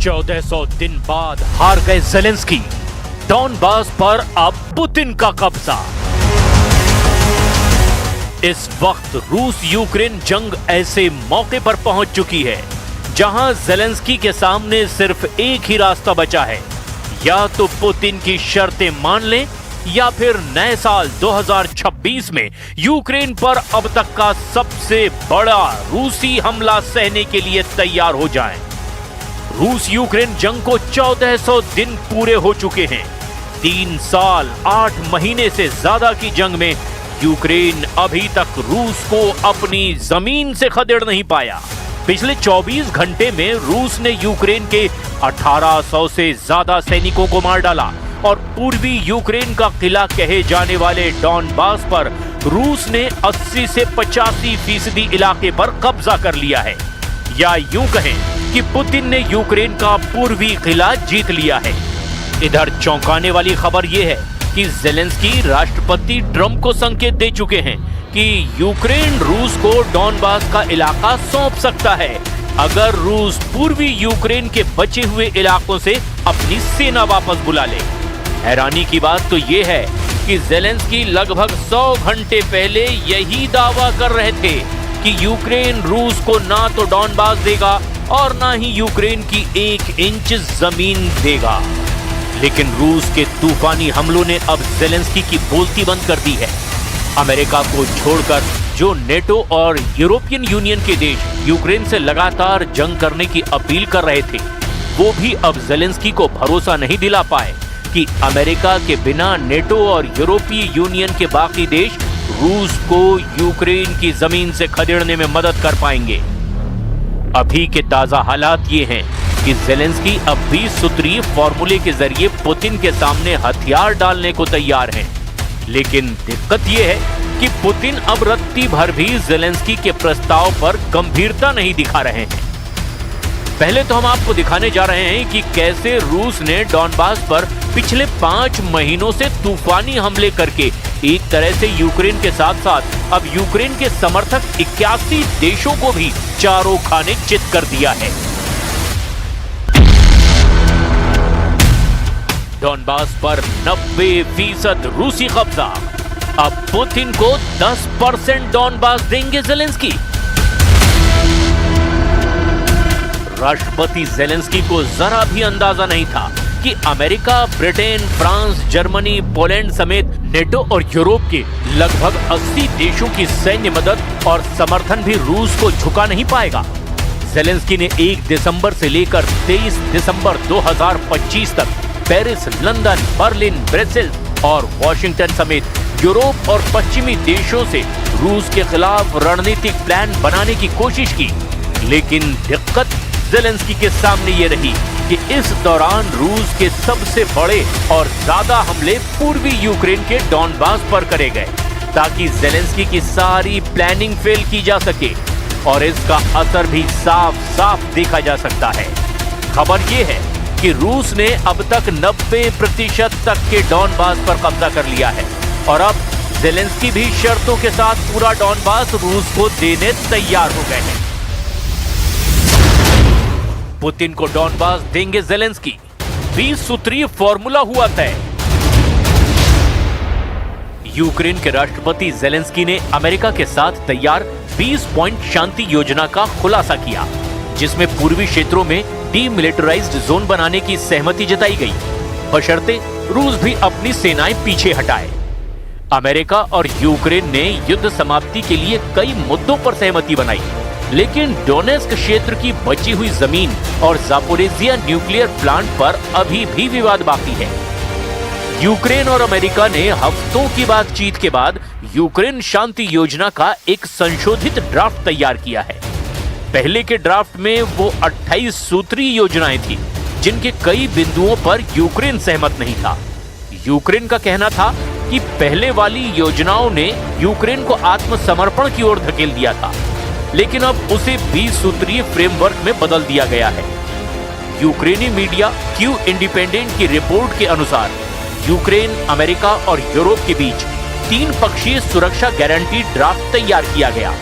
1400 दिन बाद हार गए ज़ेलेंस्की। डॉनबास पर अब पुतिन का कब्जा। इस वक्त रूस यूक्रेन जंग ऐसे मौके पर पहुंच चुकी है जहां ज़ेलेंस्की के सामने सिर्फ एक ही रास्ता बचा है, या तो पुतिन की शर्तें मान लें या फिर नए साल 2026 में यूक्रेन पर अब तक का सबसे बड़ा रूसी हमला सहने के लिए तैयार हो जाएं। रूस यूक्रेन जंग को 1400 दिन पूरे हो चुके हैं। 3 साल 8 महीने से ज्यादा की जंग में यूक्रेन अभी तक रूस को अपनी जमीन से खदेड़ नहीं पाया। पिछले 24 घंटे में रूस ने यूक्रेन के 1800 से ज्यादा सैनिकों को मार डाला और पूर्वी यूक्रेन का किला कहे जाने वाले डॉनबास पर रूस ने 80 से 85% इलाके पर कब्जा कर लिया है। या यूं कहें कि पुतिन ने यूक्रेन का पूर्वी किला जीत लिया है। इधर चौंकाने वाली खबर यह है कि ज़ेलेंस्की राष्ट्रपति ट्रंप को संकेत दे चुके हैं कि यूक्रेन रूस को डॉनबास का इलाका सौंप सकता है अगर रूस पूर्वी यूक्रेन के बचे हुए इलाकों से अपनी सेना वापस बुला ले। हैरानी की बात तो यह है कि ज़ेलेंस्की लगभग 100 घंटे पहले यही दावा कर रहे थे कि यूक्रेन रूस को ना तो डॉनबास देगा और ना ही यूक्रेन की 1 इंच जमीन देगा। लेकिन रूस के तूफानी हमलों ने अब ज़ेलेंस्की की बोलती बंद कर दी है। अमेरिका को छोड़कर जो नेटो और यूरोपियन यूनियन के देश यूक्रेन से लगातार जंग करने की अपील कर रहे थे, वो भी अब ज़ेलेंस्की को भरोसा नहीं दिला पाए कि अमेरिका के बिना नेटो और यूरोपीय यूनियन के बाकी देश रूस को यूक्रेन की जमीन से खदेड़ने में मदद कर पाएंगे। अभी के ताजा हालात ये हैं कि ज़ेलेंस्की अब 20 सूत्रीय फॉर्मूले के जरिए पुतिन के सामने हथियार डालने को तैयार हैं। लेकिन दिक्कत ये है कि पुतिन अब रत्ती भर भी ज़ेलेंस्की के प्रस्ताव पर गंभीरता नहीं दिखा रहे हैं। पहले तो हम आपको दिखाने जा रहे हैं कि कैसे रूस ने डॉनबास पर पिछले 5 महीनों से तूफानी हमले करके एक तरह से यूक्रेन के साथ साथ अब यूक्रेन के समर्थक 81 देशों को भी चारों खाने चित कर दिया है। डॉनबास पर 90% रूसी कब्जा। अब पुतिन को 10% डॉनबास देंगे ज़ेलेंस्की। राष्ट्रपति ज़ेलेंस्की को जरा भी अंदाजा नहीं था कि America, Britain, France, Germany, Poland समेत नेटो और यूरोप के लगभग 80 देशों की सैन्य मदद और समर्थन भी रूस को झुका नहीं पाएगा। ज़ेलेंस्की ने 1 दिसंबर से लेकर 23 दिसंबर 2025 तक पेरिस, लंदन, बर्लिन, ब्रसेल्स और वॉशिंगटन समेत यूरोप और पश्चिमी देशों से रूस के खिलाफ रणनीतिक प्लान बनाने की कोशिश की। लेकिन दिक्कत ज़ेलेंस्की के सामने ये रही कि इस दौरान रूस के सबसे बड़े और ज्यादा हमले पूर्वी यूक्रेन के डॉनबास पर करे गए ताकि ज़ेलेंस्की की सारी प्लानिंग फेल की जा सके, और इसका असर भी साफ साफ देखा जा सकता है। खबर ये है कि रूस ने अब तक 90% तक के डॉनबास पर कब्जा कर लिया है और अब ज़ेलेंस्की भी शर्तों के साथ पूरा डॉनबास रूस को देने तैयार हो गए हैं। पुतिन को डॉनबास देंगे ज़ेलेंस्की। 20 सूत्रीय फॉर्मूला हुआ तय। यूक्रेन के राष्ट्रपति ज़ेलेंस्की ने अमेरिका के साथ तैयार 20 पॉइंट शांति योजना का खुलासा किया, जिसमें पूर्वी क्षेत्रों में डीमिलिटराइज्ड जोन बनाने की सहमति जताई गई, बशर्ते रूस भी अपनी सेनाएं पीछे हटाए। अमेरिका और यूक्रेन ने युद्ध समाप्ति के लिए कई मुद्दों पर सहमति बनाई, लेकिन डोनेस्क क्षेत्र की बची हुई जमीन और ज़ापोरिज़िया न्यूक्लियर प्लांट पर अभी भी विवाद बाकी है। यूक्रेन और अमेरिका ने हफ्तों की बातचीत के बाद यूक्रेन शांति योजना का एक संशोधित ड्राफ्ट तैयार किया है। पहले के ड्राफ्ट में वो 28 सूत्रीय योजनाएं थी, जिनके कई बिंदुओं पर यूक्रेन सहमत नहीं था। यूक्रेन का कहना था कि पहले वाली योजनाओं ने यूक्रेन को आत्मसमर्पण की ओर धकेल दिया था, लेकिन अब उसे 20 सूत्रीय फ्रेमवर्क में बदल दिया गया है। यूक्रेनी मीडिया क्यू इंडिपेंडेंट की रिपोर्ट के अनुसार यूक्रेन, अमेरिका और यूरोप के बीच 3 पक्षीय सुरक्षा गारंटी ड्राफ्ट तैयार किया गया।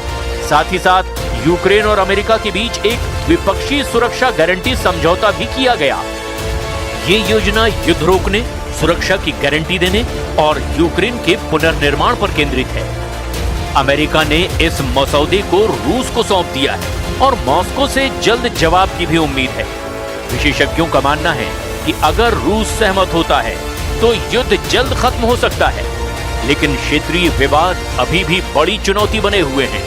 साथ ही साथ यूक्रेन और अमेरिका के बीच एक द्विपक्षीय सुरक्षा गारंटी समझौता भी किया गया। ये योजना युद्ध रोकने, सुरक्षा की गारंटी देने और यूक्रेन के पुनर्निर्माण पर केंद्रित है। अमेरिका ने इस मसौदे को रूस को सौंप दिया है और मॉस्को से जल्द जवाब की भी उम्मीद है। विशेषज्ञों का मानना है कि अगर रूस सहमत होता है तो युद्ध जल्द खत्म हो सकता है, लेकिन क्षेत्रीय विवाद अभी भी बड़ी चुनौती बने हुए हैं।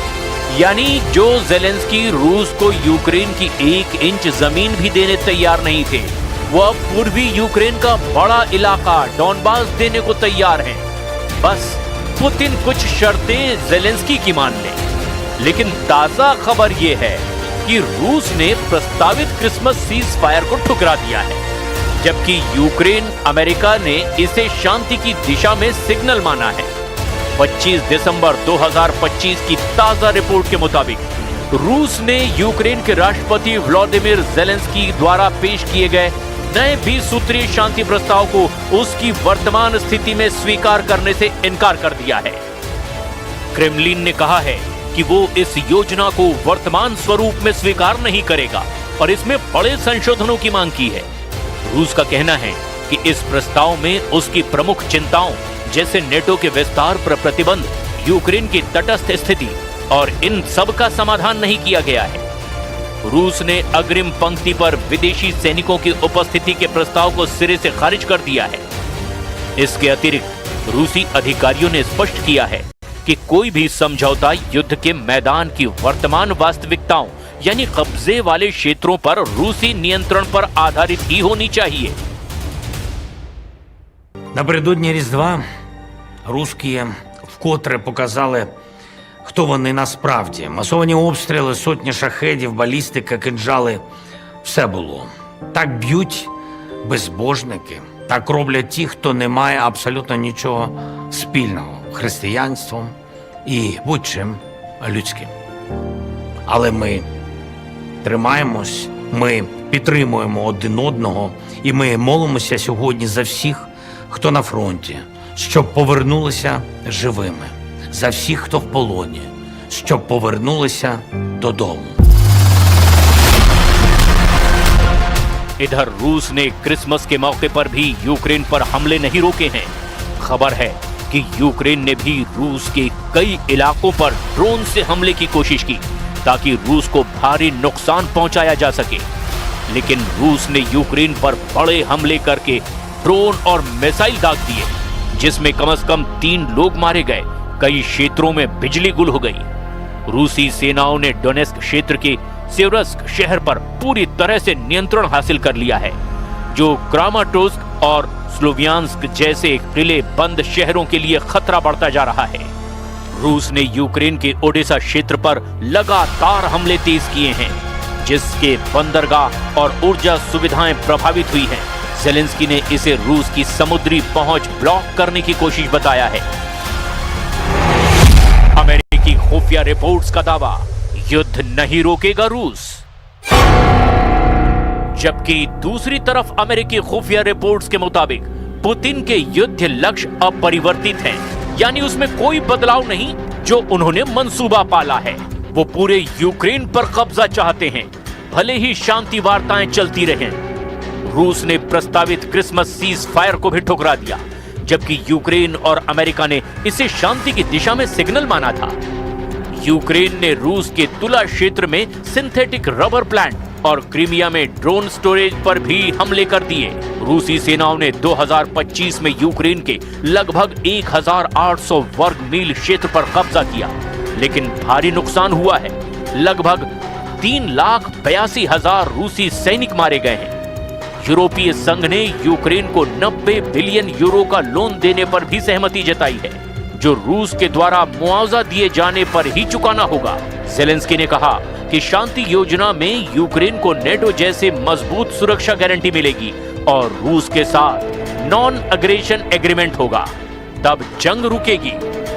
यानी जो ज़ेलेंस्की रूस को यूक्रेन की 1 इंच जमीन भी देने तैयार नहीं थे, वो अब पूर्वी यूक्रेन का बड़ा इलाका डॉनबास देने को तैयार हैं। बस पुतिन कुछ शर्तें ज़ेलेंस्की की मान ले। लेकिन ताजा खबर यह है कि रूस ने प्रस्तावित क्रिसमस सीज फायर को ठुकरा दिया है, जबकि यूक्रेन अमेरिका ने इसे शांति की दिशा में सिग्नल माना है। 25 दिसंबर 2025 की ताजा रिपोर्ट के मुताबिक रूस ने यूक्रेन के राष्ट्रपति व्लादिमीर ज़ेलेंस्की द्वारा पेश किए गए नए 20 सूत्रीय शांति प्रस्ताव को उसकी वर्तमान स्थिति में स्वीकार करने से इनकार कर दिया है। क्रेमलिन ने कहा है कि वो इस योजना को वर्तमान स्वरूप में स्वीकार नहीं करेगा और इसमें बड़े संशोधनों की मांग की है। रूस का कहना है कि इस प्रस्ताव में उसकी प्रमुख चिंताओं जैसे नेटो के विस्तार पर प्रतिबंध, यूक्रेन की तटस्थ स्थिति और इन सब का समाधान नहीं किया गया है। रूस ने अग्रिम पंक्ति पर विदेशी सैनिकों की उपस्थिति के प्रस्ताव को सिरे से खारिज कर दिया है। इसके अतिरिक्त रूसी अधिकारियों ने स्पष्ट किया है कि कोई भी समझौता युद्ध के मैदान की वर्तमान वास्तविकताओं यानी कब्जे वाले क्षेत्रों पर रूसी नियंत्रण पर आधारित ही होनी चाहिए। Напередодні Різдва русські вкотре показали, хто вони насправді. Масовані обстріли, сотні шахедів, балістика, кинджали – все було. Так б'ють безбожники, так роблять ті, хто не має абсолютно нічого спільного – християнством і будь-чим людським. Але ми тримаємось, ми підтримуємо один одного і ми молимося сьогодні за всіх, хто на фронті, щоб повернулися живими, за всіх, хто в полоні, щоб повернулися додому. इधर रूस ने क्रिसमस के मौके पर भी यूक्रेन पर हमले नहीं रोके हैं। खबर है कि यूक्रेन ने भी रूस के कई इलाकों पर ड्रोन से हमले की कोशिश की ताकि रूस को भारी नुकसान पहुंचाया जा सके। लेकिन रूस ने यूक्रेन पर बड़े हमले करके ड्रोन और मिसाइल दाग दिए, जिसमें कम से कम 3 लोग मारे गए, कई क्षेत्रों में बिजली गुल हो गई। रूसी सेनाओं ने डोनेस्क क्षेत्र के सेवरस्क शहर पर पूरी तरह से नियंत्रण हासिल कर लिया है, जो क्रामाटोर्स्क और स्लोवियांस्क जैसे किले बंद शहरों के लिए खतरा बढ़ता जा रहा है। रूस ने यूक्रेन के ओडेसा क्षेत्र पर लगातार हमले तेज किए हैं, जिसके बंदरगाह और ऊर्जा सुविधाएं प्रभावित हुई हैं। ज़ेलेंस्की ने इसे रूस की समुद्री पहुंच ब्लॉक करने की कोशिश बताया है। अमेरिकी खुफिया रिपोर्ट्स का दावा, युद्ध नहीं रोकेगा रूस। जबकि दूसरी तरफ अमेरिकी खुफिया रिपोर्ट्स के मुताबिक पुतिन के युद्ध लक्ष्य अपरिवर्तित हैं, यानी उसमें कोई बदलाव नहीं जो उन्होंने मंसूबा पाला है। वो पूरे यूक्रेन पर कब्जा चाहते हैं, भले ही शांति वार्ताएं चलती रहें। रूस ने प्रस्तावित क्रिसमस सीज फायर को भी ठुकरा दिया, जबकि यूक्रेन और अमेरिका ने इसे शांति की दिशा में सिग्नल माना था। यूक्रेन ने रूस के तुला क्षेत्र में सिंथेटिक रबर प्लांट और क्रीमिया में ड्रोन स्टोरेज पर भी हमले कर दिए। रूसी सेनाओं ने 2025 में यूक्रेन के लगभग 1800 वर्ग मील क्षेत्र पर कब्जा किया, लेकिन भारी नुकसान हुआ है। लगभग 3,82,000 रूसी सैनिक मारे गए हैं। यूरोपीय संघ ने यूक्रेन को 90 बिलियन यूरो का लोन देने पर भी सहमति जताई है, जो रूस के द्वारा मुआवजा दिए जाने पर ही चुकाना होगा। ज़ेलेंस्की ने कहा कि शांति योजना में यूक्रेन को नेटो जैसे मजबूत सुरक्षा गारंटी मिलेगी और रूस के साथ नॉन अग्रेशन एग्रीमेंट होगा, तब जंग रुकेगी।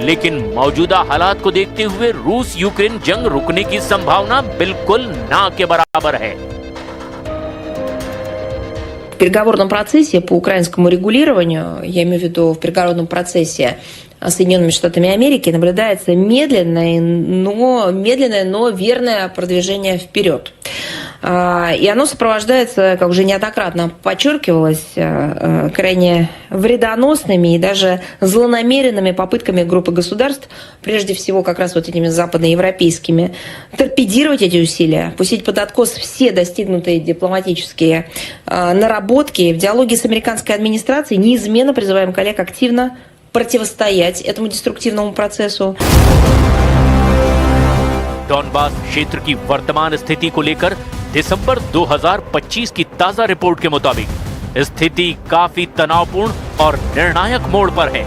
लेकिन मौजूदा हालात को देखते हुए रूस यूक्रेन जंग रुकने की संभावना बिल्कुल ना के बराबर है। В переговорном процессе по украинскому регулированию, я имею в виду в переговорном процессе Соединенными Штатами Америки наблюдается медленное, но верное продвижение вперед. И оно сопровождается, как уже неоднократно подчеркивалось, крайне вредоносными и даже злонамеренными попытками группы государств, прежде всего как раз вот этими западноевропейскими, торпедировать эти усилия, пустить под откос все достигнутые дипломатические наработки. В диалоге с американской администрацией неизменно призываем коллег активно противостоять этому деструктивному процессу. डॉनबास क्षेत्र की वर्तमान स्थिति को लेकर दिसंबर 2025 की ताजा रिपोर्ट के मुताबिक स्थिति काफी तनावपूर्ण और निर्णायक मोड़ पर है।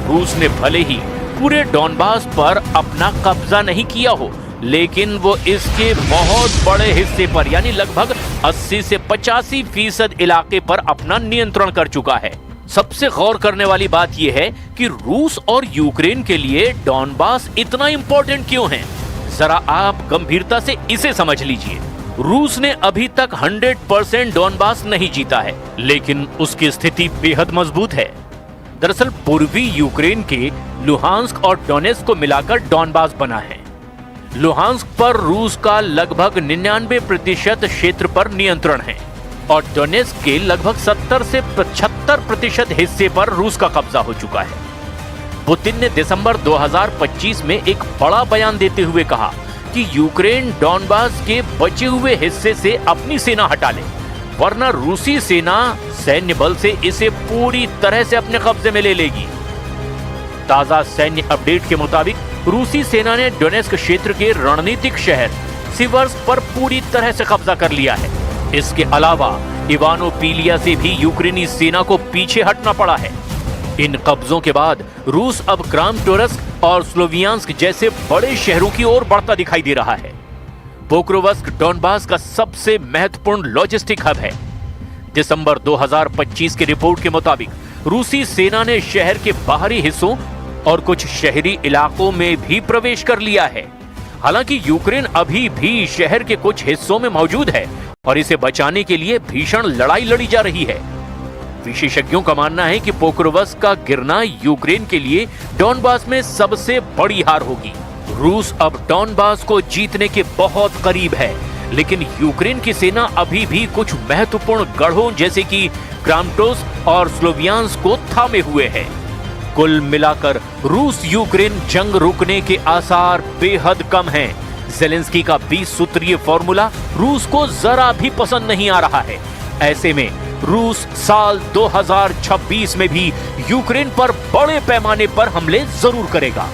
रूस ने भले ही पूरे डॉनबास पर अपना कब्जा नहीं किया हो, लेकिन वो इसके बहुत बड़े हिस्से पर यानी लगभग 80 से 85% इलाके पर अपना नियंत्रण कर चुका है। सबसे गौर करने वाली बात यह है कि रूस और यूक्रेन के लिए डॉनबास इतना इंपॉर्टेंट क्यों है। जरा आप गंभीरता से इसे समझ लीजिए। रूस ने अभी तक 100% डॉनबास नहीं जीता है, लेकिन उसकी स्थिति बेहद मजबूत है। दरअसल पूर्वी यूक्रेन के लुहांस्क और डोनेस्क को मिलाकर डॉनबास बना है। लुहांस्क पर रूस का लगभग 99% क्षेत्र पर नियंत्रण है और डोनेस्क के लगभग 70 से 75% हिस्से पर रूस का कब्जा हो चुका है। पुतिन ने दिसंबर 2025 में एक बड़ा बयान देते हुए कहा कि यूक्रेन डॉनबास के बचे हुए हिस्से से अपनी सेना हटा ले, वरना रूसी सेना सैन्य बल से इसे पूरी तरह से अपने कब्जे में ले लेगी। ताजा सैन्य अपडेट के मुताबिक रूसी सेना ने डोनेस्क क्षेत्र के रणनीतिक शहर सिवर्स पर पूरी तरह से कब्जा कर लिया है। इसके अलावा इवानोपिलिया से भी यूक्रेनी सेना को पीछे हटना पड़ा है। इन कब्जों के बाद रूस अब क्रामाटोर्स्क और स्लोवियांस्क जैसे बड़े शहरों की ओर बढ़ता दिखाई दे रहा है। पोक्रोवस्क डॉनबास का सबसे महत्वपूर्ण लॉजिस्टिक हब है। दिसंबर 2025 की रिपोर्ट के मुताबिक रूसी सेना ने शहर के बाहरी हिस्सों और कुछ शहरी इलाकों में भी प्रवेश कर लिया है। हालांकि यूक्रेन अभी भी शहर के कुछ हिस्सों में मौजूद है और इसे बचाने के लिए भीषण लड़ाई लड़ी जा रही है। विशेषज्ञों का मानना है कि पोक्रोवस्क का गिरना यूक्रेन के लिए डॉनबास में सबसे बड़ी हार होगी। रूस अब डॉनबास को जीतने के बहुत करीब है, लेकिन यूक्रेन की सेना अभी भी कुछ महत्वपूर्ण गढ़ों जैसे कि क्रामाटोर्स्क और स्लोवियांस्क को थामे हुए है। कुल मिलाकर रूस यूक्रेन जंग रुकने के आसार बेहद कम हैं। ज़ेलेंस्की का 20 सूत्रीय फॉर्मूला रूस को जरा भी पसंद नहीं आ रहा है। ऐसे में रूस साल 2026 में भी यूक्रेन पर बड़े पैमाने पर हमले जरूर करेगा।